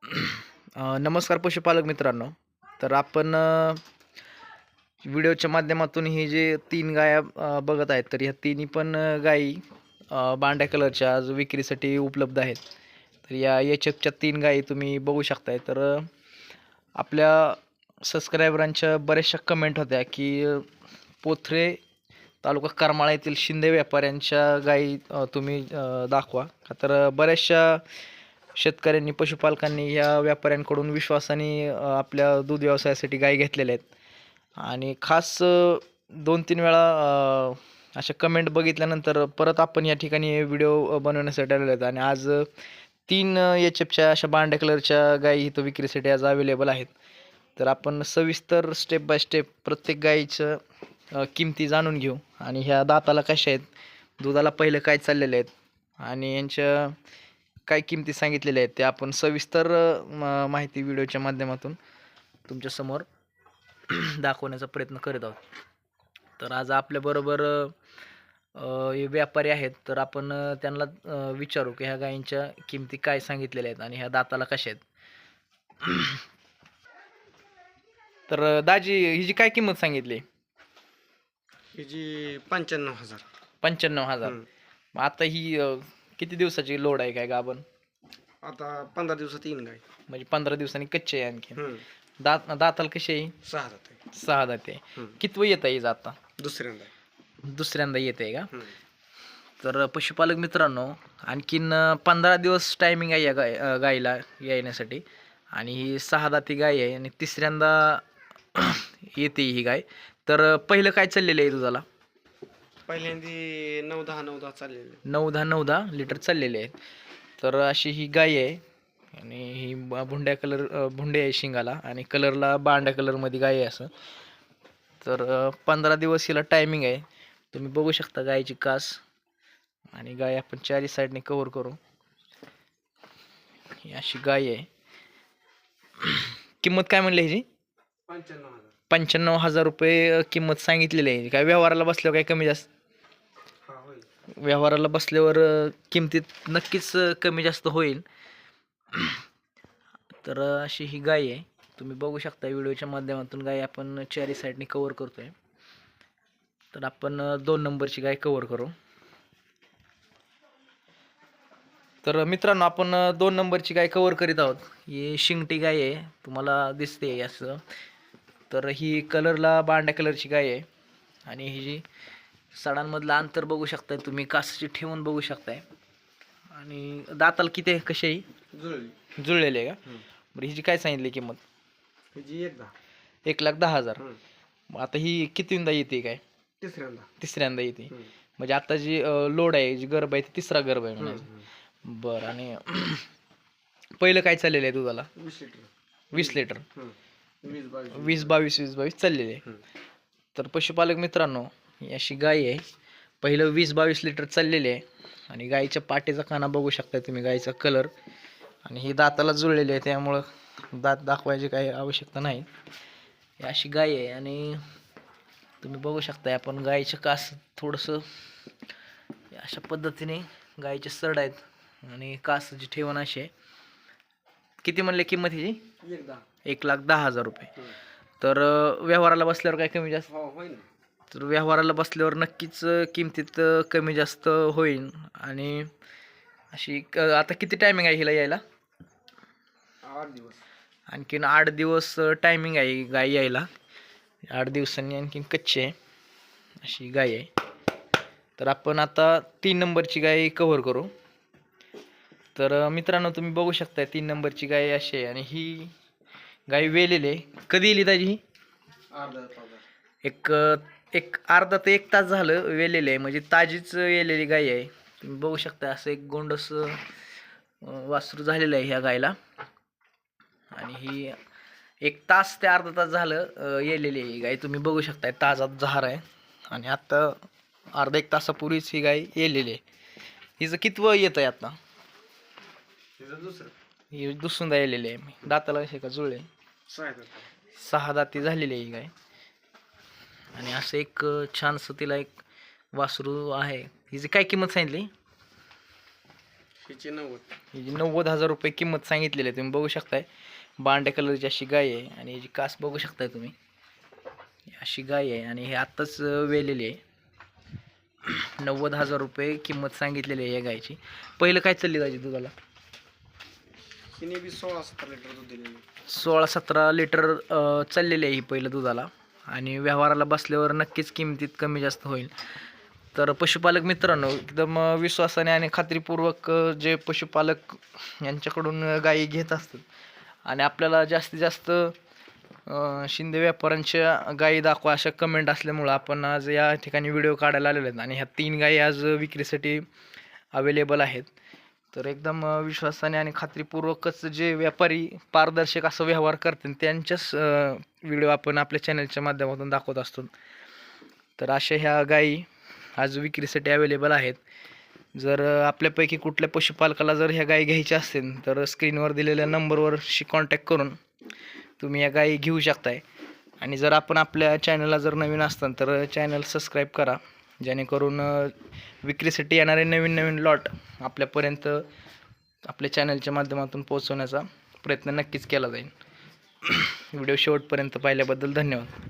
नमस्कार पशुपालक मित्रांनो. तर आपण व्हिडिओच्या माध्यमातून ही जे 3 गाया बघत आहेत, तर ह्या तिन्ही पण गायी बांड्या कलरच्या आज विक्रीसाठी उपलब्ध आहेत. तर या एच-एफच्या 3 गायी तुम्ही बघू शकताय. तर आपल्या सबस्क्रायबरांच्या बऱ्याचशा कमेंट होत्या की पोथरे तालुका करमाळा येथील शिंदे व्यापाऱ्यांच्या गायी तुम्ही दाखवा. तर बऱ्याचशा शेतकऱ्यांनी, पशुपालकांनी या व्यापाऱ्यांकडून विश्वासाने आपल्या दूध व्यवसायासाठी गायी घेतलेल्या आहेत. आणि खास 2-3 वेळा अशा कमेंट बघितल्यानंतर परत आपण या ठिकाणी व्हिडिओ बनवण्यासाठी आलेलो आहेत. आणि आज 3 एच-एफच्या अशा बांड्या कलरच्या गायी इथं विक्रीसाठी आज अवेलेबल आहेत. तर आपण सविस्तर स्टेप बाय स्टेप प्रत्येक गायीचं किमती जाणून घेऊ. आणि ह्या दाताला कशा आहेत, दुधाला पहिलं काय चाललेले आहेत आणि यांच्या काय किमती सांगितलेल्या आहेत, ते आपण सविस्तर माहिती व्हिडिओच्या माध्यमातून तुमच्यासमोर दाखवण्याचा प्रयत्न करत आहोत. तर आज आपल्याबरोबर हे व्यापारी आहेत. तर आपण त्यांना विचारू की ह्या गायींच्या किमती काय सांगितलेल्या आहेत आणि ह्या दाताला कशा आहेत. तर दाजी, हिची काय किंमत सांगितली? हिची 95,000. 95,000. मग आता ही किती दिवसाची लोड आहे काय गाभण? आता 15 दिवसात येईन गाय. म्हणजे 15 दिवसांनी कच्चे आहे आणखी. दाताला कशी आहे? 6 दात आहे. 6 दाते. कितवं येत आहे आता? दुसऱ्यांदा. दुसऱ्यांदा येत आहे का? तर पशुपालक मित्रांनो, आणखीन 15 दिवस टायमिंग आहे या गायीला येण्यासाठी. आणि ही 6 दाती गाय आहे आणि तिसऱ्यांदा येते ही गाय. तर पहिलं काय चाललेलं आहे दुधाला? पहिल्यांदी 9-10 चाललेले. 9-10 लिटर चाललेले आहेत. तर अशी ही गाय आहे. आणि ही भुंड्या भुंडे आहे शिंगाला आणि कलरला बांड्या कलरमध्ये गाय आहे असं. तर 15 दिवस हिला टायमिंग आहे. तुम्ही बघू शकता गायची कास. आणि गाय आपण चारी साईडने कव्हर करू. ही अशी गाय आहे. किंमत काय म्हणली ह्याची? 95,000 रुपये किंमत सांगितलेली आहे. काय व्यवहाराला बसल्यावर काय कमी जास्त? व्यवहाराला बसल्यावर किमतीत नक्कीच कमी जास्त होईल. तर अशी ही गाय आहे. तुम्ही बघू शकता व्हिडिओच्या माध्यमातून गाय आपण चारी साईडने कव्हर करतोय. तर आपण 2 नंबरची गाय कव्हर करू. तर मित्रांनो, आपण 2 नंबरची गाय कव्हर करीत आहोत. ही शिंगटी गाय आहे, तुम्हाला दिसते असं. तर ही कलरला बांड्या कलरची गाय आहे. आणि ही जी सडांमधलं अंतर बघू शकताय तुम्ही, कासाची ठेवून बघू शकताय. आणि दाताला किती आहे, कशी आहे? जुळलेली आहे का? बरं, हिची काय सांगितली किंमत? हिची 1,10,000. मग आता ही कितींदा येते काय? तिसऱ्यांदा येते. म्हणजे आता जी लोड आहे, जी गर्भ आहे, ती तिसरा गर्भ आहे म्हणायचं. बरं. आणि पहिलं काय चाललेलं आहे दुधाला? 20 लिटर. 20-22 चाललेले आहे. तर पशुपालक मित्रांनो, ही अशी गाय आहे. पहिलं 20-22 लिटर चाललेले आहे. आणि गायीच्या पाठीचा काना बघू शकता तुम्ही, गायीचा कलर. आणि ही दाताला जुळलेली आहे, त्यामुळं दात दाखवायची काही आवश्यकता नाही. ही अशी गाय आहे. आणि तुम्ही बघू शकता आपण गायीचं कास थोडंसं अशा पद्धतीने गायीचे सरड आहेत. आणि कासाची ठेवण अशी आहे. किती म्हणले किंमत हिची? 1,10,000 रुपये. तर व्यवहाराला बसल्यावर काय कमी जास्त? तर व्यवहाराला बसल्यावर नक्कीच किमतीत कमी जास्त होईल. आणि अशी आता किती टायमिंग आहे हिला यायला? 8 दिवस. आणखीन 8 दिवस टायमिंग आहे गाय यायला. 8 दिवसांनी आणखीन कच्ची आहे अशी गाय आहे. तर आपण आता 3 नंबरची गाय कव्हर करू. तर मित्रांनो, तुम्ही बघू शकता 3 नंबरची गाय अशी आहे. आणि ही गाय वेलेली आहे. कधी येली दाजी ही? एक अर्धा ते 1 तास झालं वेलेली आहे. म्हणजे ताजीच वेलेली गाय आहे. तुम्ही बघू शकता असं एक गोंडस वासरू झालेलं आहे ह्या गायला. आणि ही 1 तास ते अर्धा तास झालं येलेली आहे गाय. तुम्ही बघू शकताय ताजा जहार आहे. आणि आता अर्धा 1 तासापूर्वीच ही गाय येलेली आहे. हिचं कितवं येत आहे आता? ही दुसऱ्यांदा येलेली आहे. दाताला असे का जुळले? 6 दाती झालेली आहे ही गाय. आणि असं एक छानसं तिला एक वासरू आहे. हिची काय किंमत सांगितली? हिची 90. ही जी 90,000 रुपये किंमत सांगितलेली आहे तुम्ही बघू शकताय. बांड्या कलरची अशी गाय आहे आणि याची कास बघू शकताय तुम्ही. अशी गाय आहे आणि हे आत्ताच वेलेली आहे. 90,000 रुपये किंमत सांगितलेली आहे या गायची. पहिलं काय चालली गायची दुधाला? हिने बी 16-17 लिटर दूध दिलेलं. 16-17 लिटर चाललेली आहे ही पहिलं दुधाला आणि व्यवहाराला बसल्यावर नक्कीच किमतीत कमी जास्त होईल. तर पशुपालक मित्रांनो, एकदम विश्वासाने आणि खात्रीपूर्वक जे पशुपालक यांच्याकडून गायी घेत असतात आणि आपल्याला जास्तीत जास्त शिंदे व्यापाऱ्यांच्या गायी दाखवा अशा कमेंट असल्यामुळं आपण आज या ठिकाणी व्हिडिओ काढायला आलेले आहेत आणि ह्या 3 गायी आज विक्रीसाठी अवेलेबल आहेत. तर एकदम विश्वासाने आणि खात्रीपूर्वकच जे व्यापारी पारदर्शक असं व्यवहार करतील त्यांच्याच व्हिडिओ आपण आपल्या चॅनलच्या माध्यमातून दाखवत असतो. तर अशा ह्या गायी आज विक्रीसाठी अवेलेबल आहेत. जर आपल्यापैकी कुठल्या पशुपालकाला जर ह्या गायी घ्यायच्या असतील तर स्क्रीनवर दिलेल्या नंबरवरशी कॉन्टॅक्ट करून तुम्ही या गायी घेऊ शकताय. आणि जर आपण आपल्या चॅनलला जर नवीन असताल तर चॅनल सबस्क्राईब करा, जेणेकरून विक्रीसाठी येणारे नवीन नवीन लॉट आपल्यापर्यंत आपल्या चॅनलच्या माध्यमातून पोहोचवण्याचा प्रयत्न नक्कीच केला जाईल. व्हिडिओ शेवटपर्यंत पाहिल्याबद्दल धन्यवाद.